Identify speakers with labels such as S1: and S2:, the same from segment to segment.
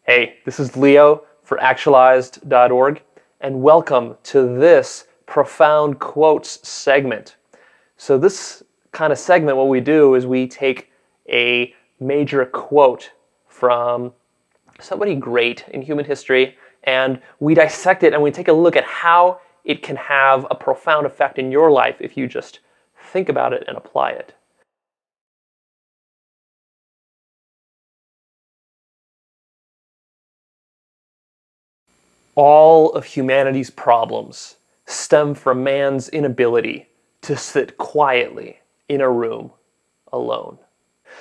S1: Hey, this is Leo for Actualized.org, and welcome to this Profound Quotes segment. So this kind of segment, what we do is we take a major quote from somebody great in human history, and we dissect it and we take a look at how it can have a profound effect in your life if you just think about it and apply it. All of humanity's problems stem from man's inability to sit quietly in a room alone.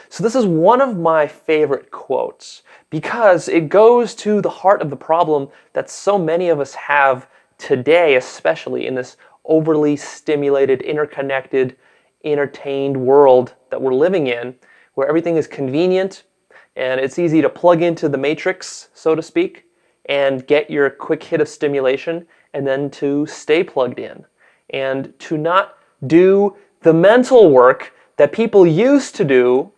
S1: So this is one of my favorite quotes because it goes to the heart of the problem that so many of us have today, especially in this overly stimulated, interconnected, entertained world that we're living in, where everything is convenient and it's easy to plug into the matrix, so to speak, and get your quick hit of stimulation and then to stay plugged in and to not do the mental work that people used to do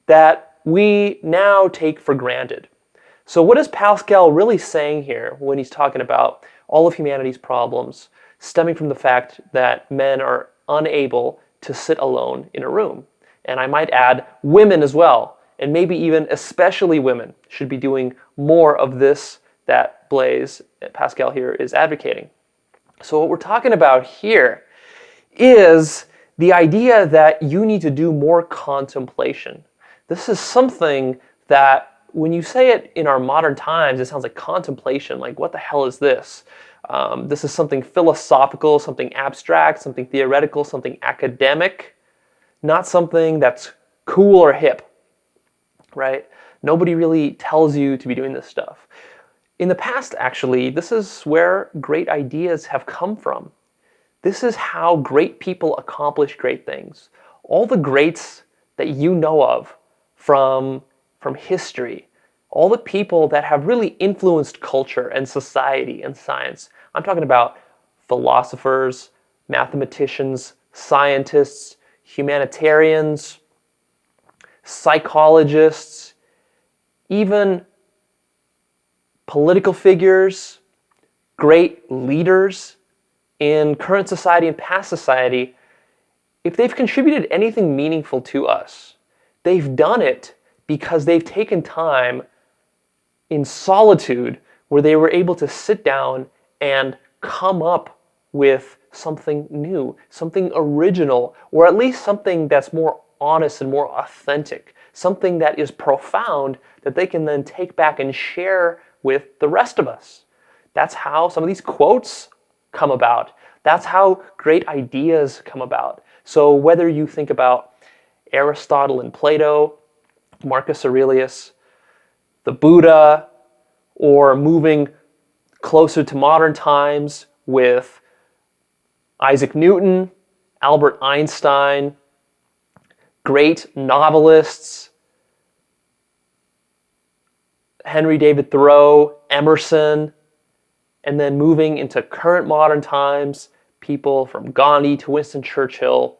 S1: that we now take for granted. So what is Pascal really saying here when he's talking about all of humanity's problems stemming from the fact that men are unable to sit alone in a room? And I might add women as well, and maybe even especially women should be doing more of this that Blaise Pascal here is advocating. So what we're talking about here is the idea that you need to do more contemplation. This is something that when you say it in our modern times, it sounds like contemplation, like what the hell is this? This is something philosophical, something abstract, something theoretical, something academic, not something that's cool or hip, right? Nobody really tells you to be doing this stuff. In the past, actually, this is where great ideas have come from. This is how great people accomplish great things. All the greats that you know of from history, all the people that have really influenced culture and society and science. I'm talking about philosophers, mathematicians, scientists, humanitarians, psychologists, even political figures, great leaders in current society and past society. If they've contributed anything meaningful to us, they've done it because they've taken time in solitude where they were able to sit down and come up with something new, something original, or at least something that's more honest and more authentic, something that is profound that they can then take back and share with the rest of us. That's how some of these quotes come about. That's how great ideas come about. So whether you think about Aristotle and Plato, Marcus Aurelius, the Buddha, or moving closer to modern times with Isaac Newton, Albert Einstein, great novelists, Henry David Thoreau, Emerson, and then moving into current modern times, people from Gandhi to Winston Churchill.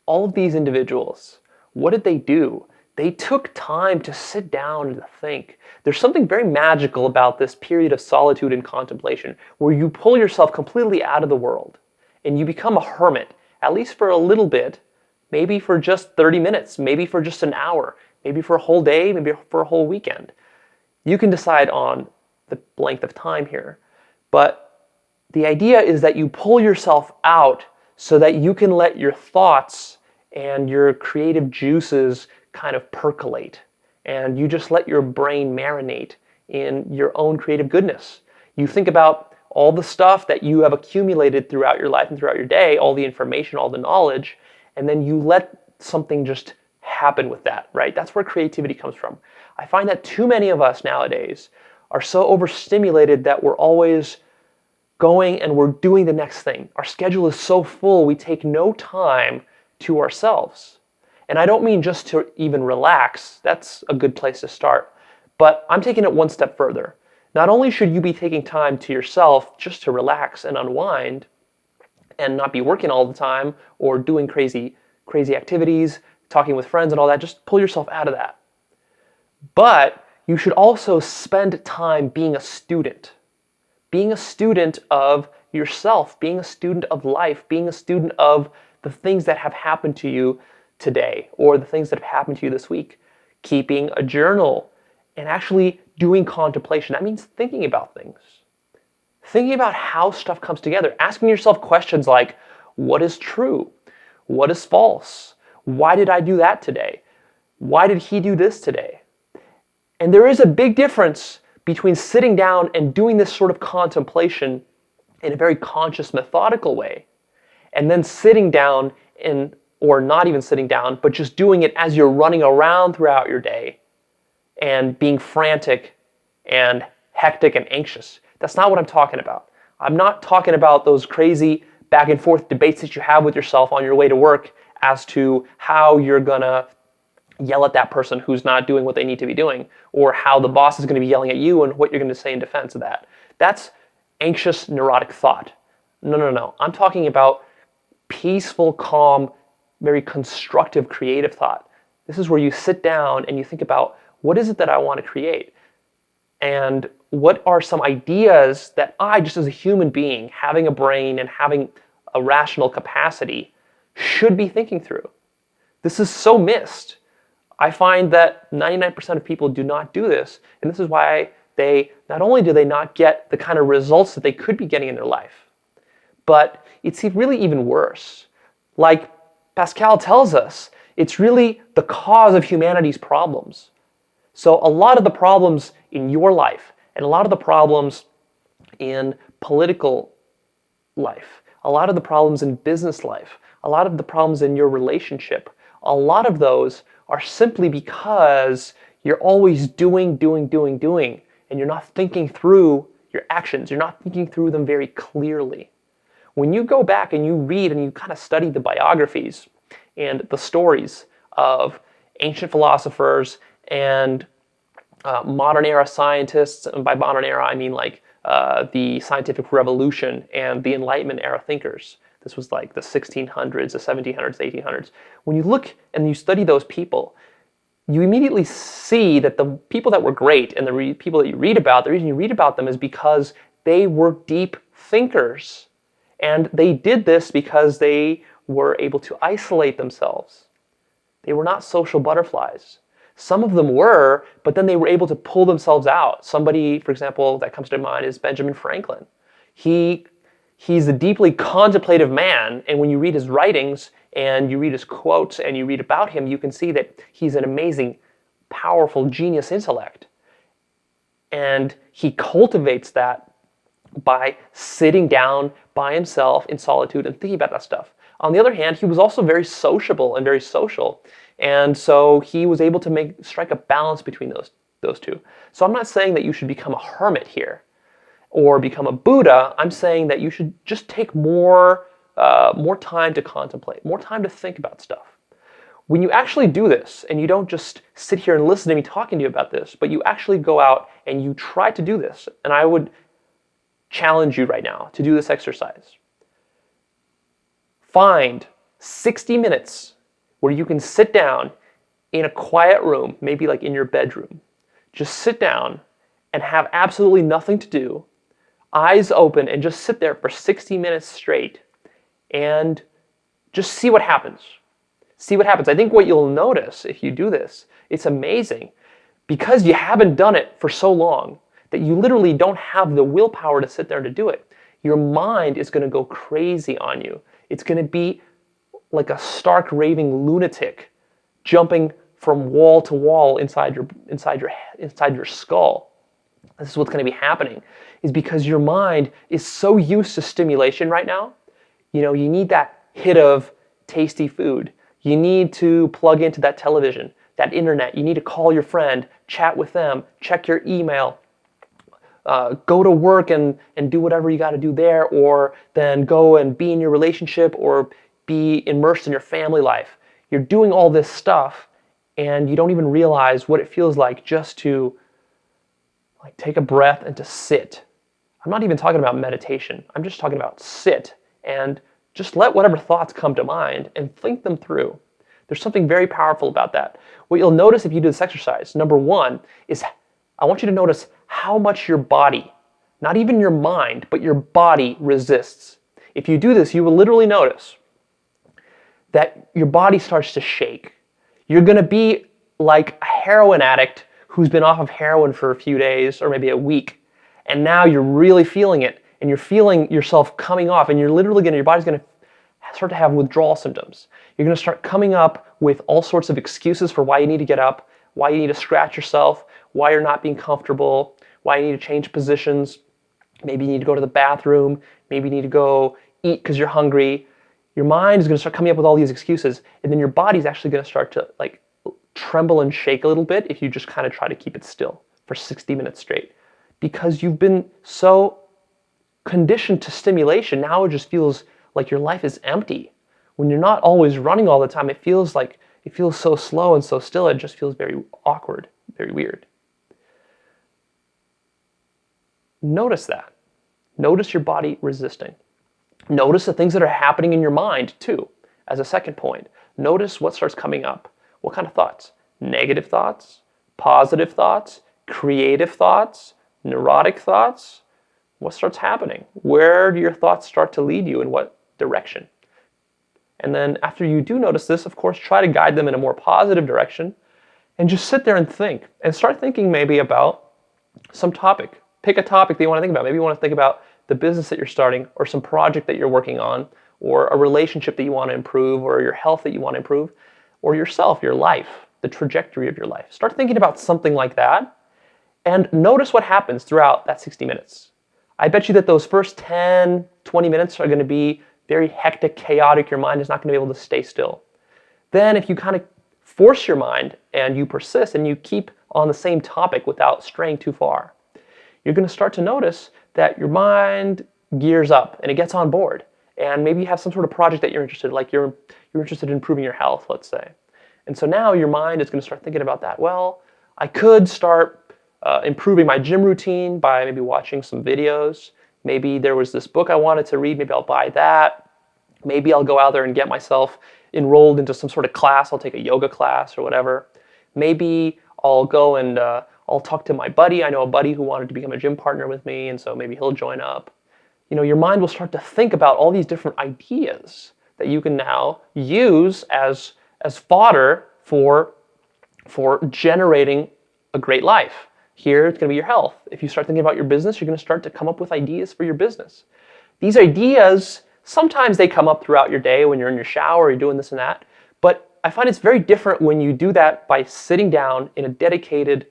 S1: All of these individuals, what did they do? They took time to sit down and to think. There's something very magical about this period of solitude and contemplation where you pull yourself completely out of the world and you become a hermit, at least for a little bit, maybe for just 30 minutes, maybe for just an hour, maybe for a whole day, maybe for a whole weekend. You can decide on the length of time here. But the idea is that you pull yourself out so that you can let your thoughts and your creative juices kind of percolate. And you just let your brain marinate in your own creative goodness. You think about all the stuff that you have accumulated throughout your life and throughout your day, all the information, all the knowledge, and then you let something just happen with that, right? That's where creativity comes from. I find that too many of us nowadays are so overstimulated that we're always going and we're doing the next thing. Our schedule is so full, we take no time to ourselves. And I don't mean just to even relax. That's a good place to start. But I'm taking it one step further. Not only should you be taking time to yourself just to relax and unwind and not be working all the time or doing crazy activities, talking with friends and all that, just pull yourself out of that. But you should also spend time being a student. Being a student of yourself, being a student of life, being a student of the things that have happened to you today or the things that have happened to you this week. Keeping a journal and actually doing contemplation. That means thinking about things. Thinking about how stuff comes together. Asking yourself questions like, what is true? What is false? Why did I do that today? Why did he do this today? And there is a big difference between sitting down and doing this sort of contemplation in a very conscious, methodical way, and then sitting down or not even sitting down, but just doing it as you're running around throughout your day and being frantic and hectic and anxious. That's not what I'm talking about. I'm not talking about those crazy back and forth debates that you have with yourself on your way to work as to how you're gonna yell at that person who's not doing what they need to be doing, or how the boss is going to be yelling at you and what you're going to say in defense of that. That's anxious, neurotic thought. No. I'm talking about peaceful, calm, very constructive, creative thought. This is where you sit down and you think about, what is it that I want to create? And what are some ideas that I, just as a human being, having a brain and having a rational capacity, should be thinking through? This is so missed. I find that 99% of people do not do this, and this is why not only do they not get the kind of results that they could be getting in their life, but it's really even worse. Like Pascal tells us, it's really the cause of humanity's problems. So a lot of the problems in your life, and a lot of the problems in political life, a lot of the problems in business life, a lot of the problems in your relationship, a lot of those are simply because you're always doing, and you're not thinking through your actions. You're not thinking through them very clearly. When you go back and you read and you kind of study the biographies and the stories of ancient philosophers and modern era scientists, and by modern era I mean like the scientific revolution and the Enlightenment era thinkers. This was like the 1600s, the 1700s, the 1800s. When you look and you study those people, you immediately see that the people that were great and the people that you read about, the reason you read about them is because they were deep thinkers. And they did this because they were able to isolate themselves. They were not social butterflies. Some of them were, but then they were able to pull themselves out. Somebody, for example, that comes to mind is Benjamin Franklin. He's a deeply contemplative man, and when you read his writings and you read his quotes and you read about him, you can see that he's an amazing, powerful, genius intellect. And he cultivates that by sitting down by himself in solitude and thinking about that stuff. On the other hand, he was also very sociable and very social. And so he was able to strike a balance between those two. So I'm not saying that you should become a hermit here or become a Buddha. I'm saying that you should just take more time to contemplate, more time to think about stuff. When you actually do this, and you don't just sit here and listen to me talking to you about this, but you actually go out and you try to do this, and I would challenge you right now to do this exercise. Find 60 minutes where you can sit down in a quiet room, maybe like in your bedroom. Just sit down and have absolutely nothing to do, eyes open, and just sit there for 60 minutes straight and just see what happens. See what happens. I think what you'll notice if you do this, it's amazing, because you haven't done it for so long that you literally don't have the willpower to sit there and to do it. Your mind is going to go crazy on you. It's going to be like a stark raving lunatic jumping from wall to wall inside your skull. This is what's going to be happening, is because your mind is so used to stimulation right now. You need that hit of tasty food. You need to plug into that television, that internet. You need to call your friend, chat with them, check your email, go to work and do whatever you got to do there, or then go and be in your relationship or be immersed in your family life. You're doing all this stuff and you don't even realize what it feels like just to take a breath and to sit. I'm not even talking about meditation. I'm just talking about sit and just let whatever thoughts come to mind and think them through. There's something very powerful about that. What you'll notice if you do this exercise, number one, is I want you to notice how much your body, not even your mind, but your body resists. If you do this, you will literally notice that your body starts to shake. You're going to be like a heroin addict who's been off of heroin for a few days or maybe a week, and now you're really feeling it, and you're feeling yourself coming off, and you're literally your body's going to start to have withdrawal symptoms. You're going to start coming up with all sorts of excuses for why you need to get up, why you need to scratch yourself, why you're not being comfortable, why you need to change positions. Maybe you need to go to the bathroom. Maybe you need to go eat because you're hungry. Your mind is going to start coming up with all these excuses, and then your body's actually going to start to tremble and shake a little bit if you just kind of try to keep it still for 60 minutes straight. Because you've been so conditioned to stimulation, now it just feels like your life is empty. When you're not always running all the time, it feels so slow and so still, it just feels very awkward, very weird. Notice that. Notice your body resisting. Notice the things that are happening in your mind too, as a second point. Notice what starts coming up. What kind of thoughts? Negative thoughts, positive thoughts, creative thoughts, neurotic thoughts. What starts happening? Where do your thoughts start to lead you? In what direction? And then after you do notice this, of course, try to guide them in a more positive direction and just sit there and think. And start thinking maybe about some topic. Pick a topic that you want to think about. Maybe you want to think about the business that you're starting, or some project that you're working on, or a relationship that you want to improve, or your health that you want to improve, or yourself, your life, the trajectory of your life. Start thinking about something like that and notice what happens throughout that 60 minutes. I bet you that those first 10, 20 minutes are going to be very hectic, chaotic. Your mind is not going to be able to stay still. Then if you kind of force your mind and you persist and you keep on the same topic without straying too far, you're going to start to notice that your mind gears up and it gets on board. And maybe you have some sort of project that you're interested in, like you're interested in improving your health, let's say. And so now your mind is going to start thinking about that. Well, I could start improving my gym routine by maybe watching some videos. Maybe there was this book I wanted to read. Maybe I'll buy that. Maybe I'll go out there and get myself enrolled into some sort of class. I'll take a yoga class or whatever. Maybe I'll go and I'll talk to my buddy. I know a buddy who wanted to become a gym partner with me, and so maybe he'll join up. You know, your mind will start to think about all these different ideas that you can now use as fodder for generating a great life. Here, it's going to be your health. If you start thinking about your business, you're going to start to come up with ideas for your business. These ideas, sometimes they come up throughout your day when you're in your shower, you're doing this and that, but I find it's very different when you do that by sitting down in a dedicated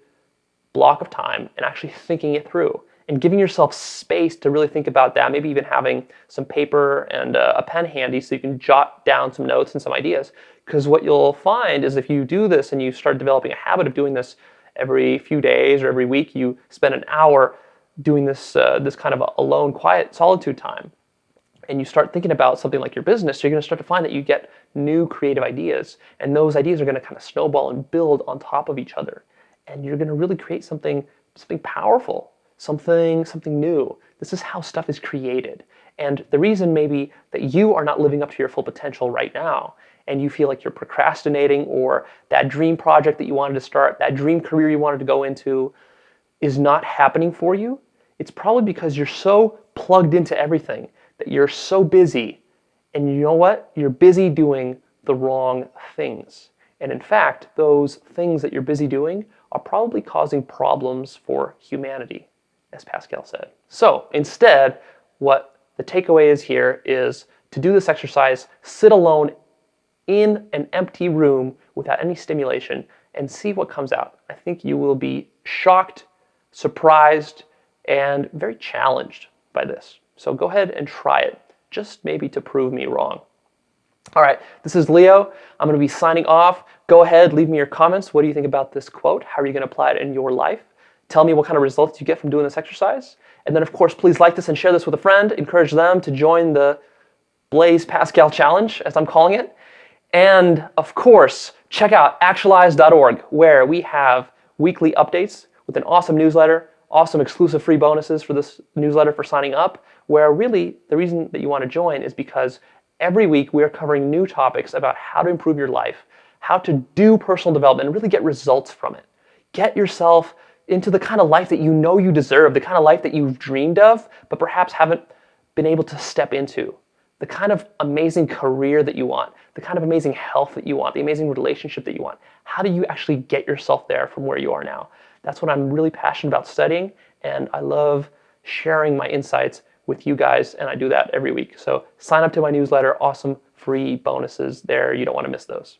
S1: block of time and actually thinking it through and giving yourself space to really think about that, maybe even having some paper and a pen handy so you can jot down some notes and some ideas. Because what you'll find is if you do this and you start developing a habit of doing this every few days or every week, you spend an hour doing this kind of alone, quiet, solitude time, and you start thinking about something like your business, you're going to start to find that you get new creative ideas, and those ideas are going to kind of snowball and build on top of each other, and you're going to really create something powerful, something new. This is how stuff is created. And the reason maybe that you are not living up to your full potential right now, and you feel like you're procrastinating, or that dream project that you wanted to start, that dream career you wanted to go into is not happening for you, it's probably because you're so plugged into everything that you're so busy, and you know what? You're busy doing the wrong things. And in fact, those things that you're busy doing are probably causing problems for humanity, as Pascal said. So instead, what the takeaway is here is to do this exercise, sit alone in an empty room without any stimulation and see what comes out. I think you will be shocked, surprised, and very challenged by this. So go ahead and try it, just maybe to prove me wrong. All right, this is Leo. I'm going to be signing off. Go ahead, leave me your comments. What do you think about this quote? How are you going to apply it in your life? Tell me what kind of results you get from doing this exercise. And then, of course, please like this and share this with a friend. Encourage them to join the Blaise Pascal Challenge, as I'm calling it. And, of course, check out Actualized.org, where we have weekly updates with an awesome newsletter, awesome exclusive free bonuses for this newsletter for signing up, where really the reason that you want to join is because every week we are covering new topics about how to improve your life, how to do personal development and really get results from it. Get yourself into the kind of life that you know you deserve, the kind of life that you've dreamed of, but perhaps haven't been able to step into, the kind of amazing career that you want, the kind of amazing health that you want, the amazing relationship that you want. How do you actually get yourself there from where you are now? That's what I'm really passionate about studying, and I love sharing my insights with you guys, and I do that every week. So sign up to my newsletter, awesome free bonuses there. You don't want to miss those.